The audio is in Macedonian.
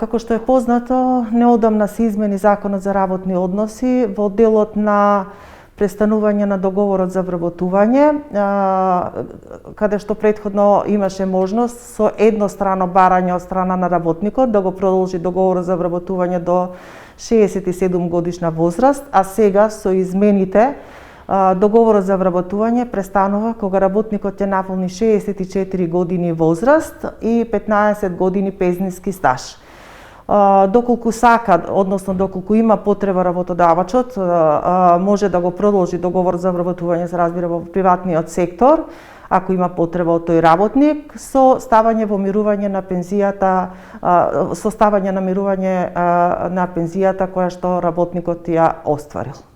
Како што е познато, неодамна се измени Законот за работни односи во делот на престанување на договорот за вработување, каде што претходно имаше можност со еднострано барање од страна на работникот да го продолжи договорот за вработување до 67 годишна возраст, а сега со измените договорот за вработување престанува кога работникот ќе наполни 64 години возраст и 15 години пензиски стаж. Доколку сака, односно доколку има потреба работодавачот, може да го продолжи договор за вработување, се разбира, во приватниот сектор, ако има потреба од тој работник, со ставање во мирување на пензијата, со ставање на мирување на пензијата која што работникот ја остварил.